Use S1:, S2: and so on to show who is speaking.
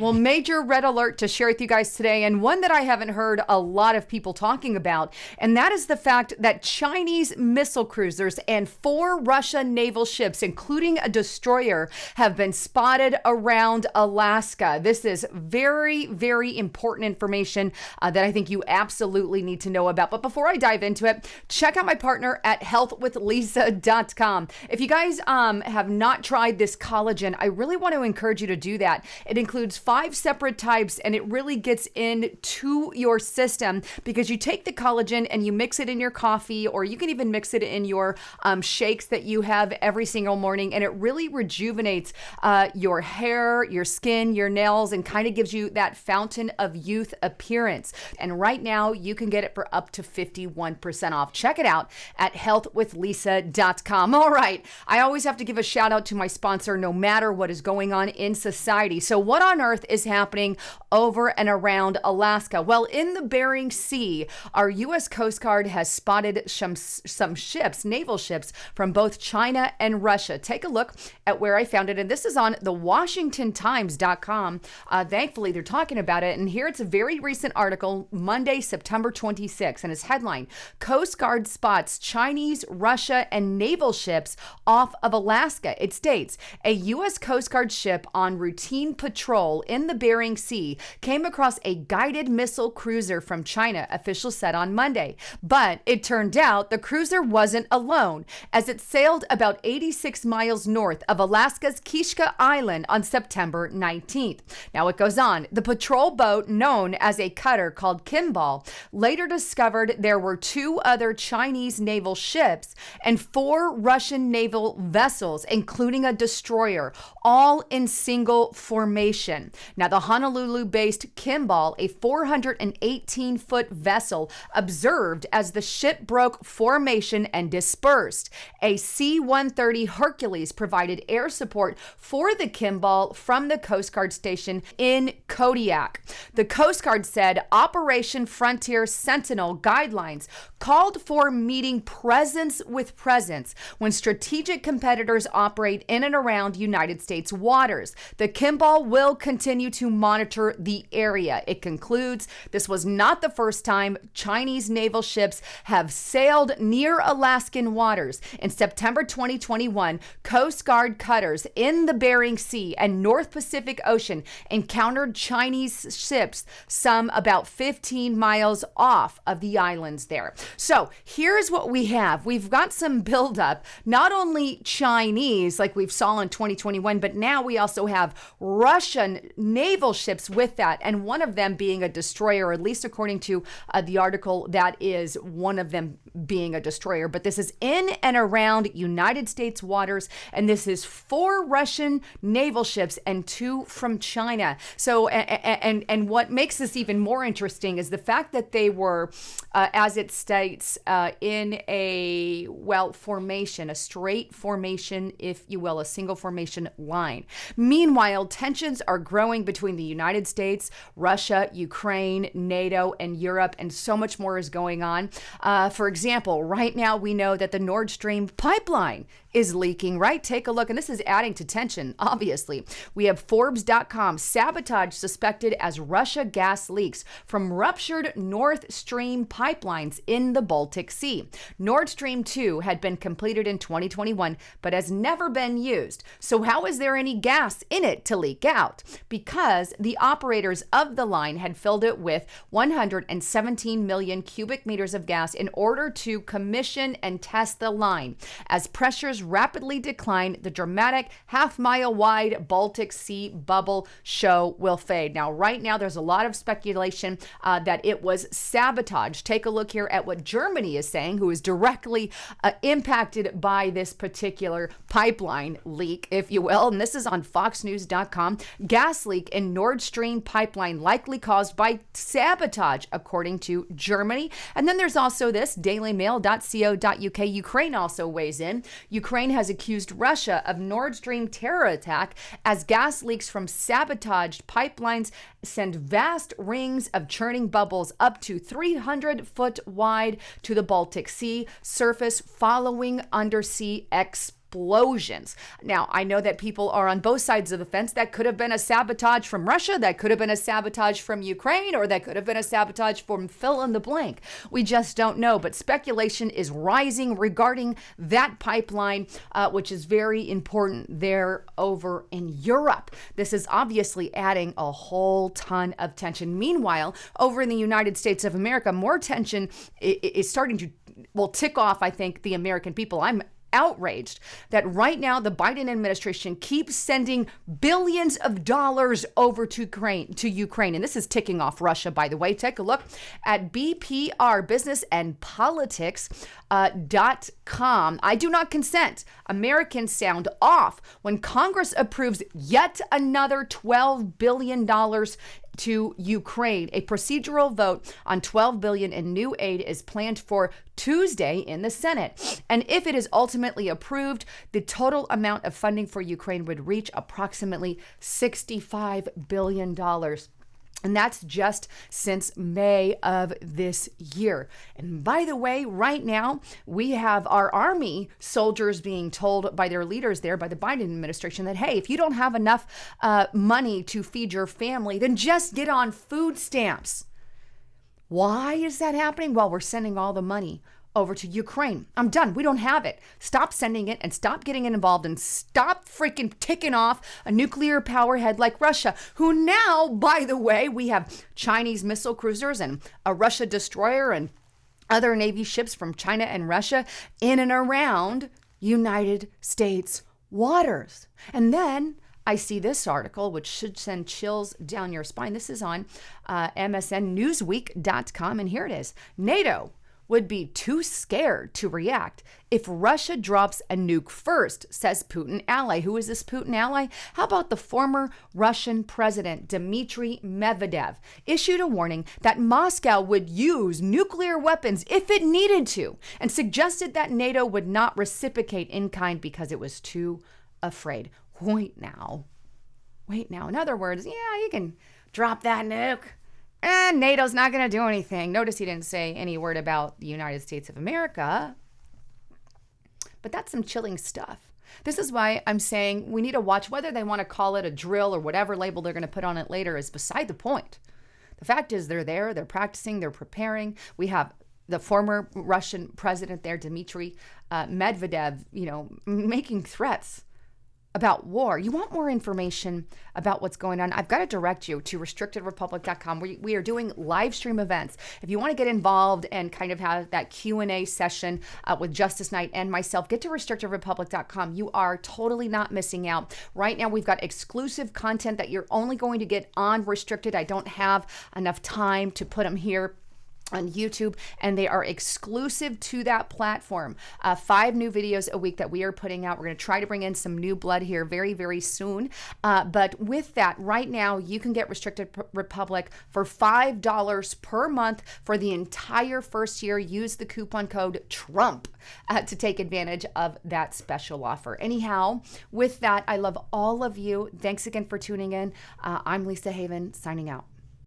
S1: Well, major red alert to share with you guys today, and one that I haven't heard a lot of people talking about, and that is the fact that Chinese missile cruisers and 4 Russian naval ships, including a destroyer, have been spotted around Alaska. This is very, very important information that I think you absolutely need to know about. But before I dive into it, check out my partner at healthwithlisa.com. If you guys have not tried this collagen, I really want to encourage you to do that. It includes 5 separate types, and it really gets into your system because you take the collagen and you mix it in your coffee, or you can even mix it in your shakes that you have every single morning, and it really rejuvenates your hair, your skin, your nails, and kind of gives you that fountain of youth appearance. And right now you can get it for up to 51% off. Check it out at healthwithlisa.com. All right, I always have to give a shout out to my sponsor no matter what is going on in society. So what on earth is happening over and around Alaska? Well, in the Bering Sea, our U.S. Coast Guard has spotted some ships, naval ships from both China and Russia. Take a look at where I found it, and this is on the WashingtonTimes.com. Thankfully, they're talking about it, and here it's a very recent article, Monday, September 26, and its headline, Coast Guard spots Chinese, Russia, and naval ships off of Alaska. It states, a U.S. Coast Guard ship on routine patrol in the Bering Sea came across a guided missile cruiser from China, officials said on Monday. But it turned out the cruiser wasn't alone, as it sailed about 86 miles north of Alaska's Kishka Island on September 19th. Now it goes on. The patrol boat, known as a cutter called Kimball, later discovered there were 2 other Chinese naval ships and 4 Russian naval vessels, including a destroyer, all in single formation. Now, the Honolulu-based Kimball, a 418-foot vessel, observed as the ship broke formation and dispersed. A C-130 Hercules provided air support for the Kimball from the Coast Guard station in Kodiak. The Coast Guard said Operation Frontier Sentinel guidelines called for meeting presence with presence when strategic competitors operate in and around United States waters. The Kimball will continue to monitor the area. It concludes, this was not the first time Chinese naval ships have sailed near Alaskan waters. In September 2021, Coast Guard cutters in the Bering Sea and North Pacific Ocean encountered Chinese ships, some about 15 miles off of the islands there. So here's what we have. We've got some buildup, not only Chinese, like we've saw in 2021, but now we also have Russian naval ships with that, and one of them being a destroyer, or at least according to the article, that is one of them being a destroyer. But this is in and around United States waters, and this is 4 Russian naval ships and 2 from China. So, and what makes this even more interesting is the fact that they were, as it states, in a, formation, a straight formation, if you will, a single formation line. Meanwhile, tensions are growing between the United States, Russia, Ukraine, NATO, and Europe, and so much more is going on. For example, right now we know that the Nord Stream pipeline is leaking, right? Take a look. And this is adding to tension, obviously. We have Forbes.com, sabotage suspected as Russia gas leaks from ruptured Nord Stream pipelines in the Baltic Sea. Nord Stream 2 had been completed in 2021, but has never been used. So how is there any gas in it to leak out? Because the operators of the line had filled it with 117 million cubic meters of gas in order to commission and test the line. As pressures rapidly decline, the dramatic half-mile wide Baltic Sea bubble show will fade. Now, right now, there's a lot of speculation that it was sabotage. Take a look here at what Germany is saying, who is directly impacted by this particular pipeline leak, if you will. And this is on FoxNews.com. Gas leak in Nord Stream pipeline likely caused by sabotage, according to Germany. And then there's also this, dailymail.co.uk. Ukraine also weighs in. Ukraine has accused Russia of Nord Stream terror attack as gas leaks from sabotaged pipelines send vast rings of churning bubbles up to 300 foot wide to the Baltic Sea surface following undersea explosions. explosions. Now, I know that people are on both sides of the fence. That could have been a sabotage from Russia, that could have been a sabotage from Ukraine, or that could have been a sabotage from fill in the blank. We just don't know, but speculation is rising regarding that pipeline, which is very important there over in Europe. This is obviously adding a whole ton of tension. Meanwhile, over in the United States of America, more tension is starting to, well, tick off, I think, the American people. I'm outraged that right now the Biden administration keeps sending billions of dollars over to Ukraine. And this is ticking off Russia, by the way. Take a look at BPR, Business and Politics. .com. I do not consent. Americans sound off when Congress approves yet another $12 billion to Ukraine. A procedural vote on $12 billion in new aid is planned for Tuesday in the Senate. And if it is ultimately approved, the total amount of funding for Ukraine would reach approximately $65 billion. And that's just since May of this year. And by the way, right now, we have our army soldiers being told by their leaders there, by the Biden administration, that, hey, if you don't have enough money to feed your family, then just get on food stamps. Why is that happening? Well, we're sending all the money over to Ukraine. I'm done. We don't have it. Stop sending it and stop getting involved and stop freaking ticking off a nuclear powerhead like Russia, who now, by the way, we have Chinese missile cruisers and a Russia destroyer and other Navy ships from China and Russia in and around United States waters. And then I see this article, which should send chills down your spine. This is on MSNNewsweek.com, and here it is. NATO would be too scared to react if Russia drops a nuke first, says Putin ally. Who is this Putin ally? How about the former Russian president, Dmitry Medvedev, issued a warning that Moscow would use nuclear weapons if it needed to, and suggested that NATO would not reciprocate in kind because it was too afraid. Wait now. In other words, yeah, you can drop that nuke. And NATO's not going to do anything. Notice he didn't say any word about the United States of America. But that's some chilling stuff. This is why I'm saying we need to watch. Whether they want to call it a drill or whatever label they're going to put on it later is beside the point. The fact is they're there, they're practicing, they're preparing. We have the former Russian president there, Dmitry Medvedev, making threats about war. You want more information about what's going on? I've got to direct you to restrictedrepublic.com. We are doing live stream events. If you want to get involved and kind of have that Q&A session with Justice Knight and myself, get to restrictedrepublic.com. You are totally not missing out. Right now, we've got exclusive content that you're only going to get on Restricted. I don't have enough time to put them here on YouTube, and they are exclusive to that platform. 5 new videos a week that we are putting out. We're going to try to bring in some new blood here very, very soon. But with that, right now, you can get Restricted Republic for $5 per month for the entire first year. Use the coupon code TRUMP to take advantage of that special offer. Anyhow, with that, I love all of you. Thanks again for tuning in. I'm Lisa Haven, signing out.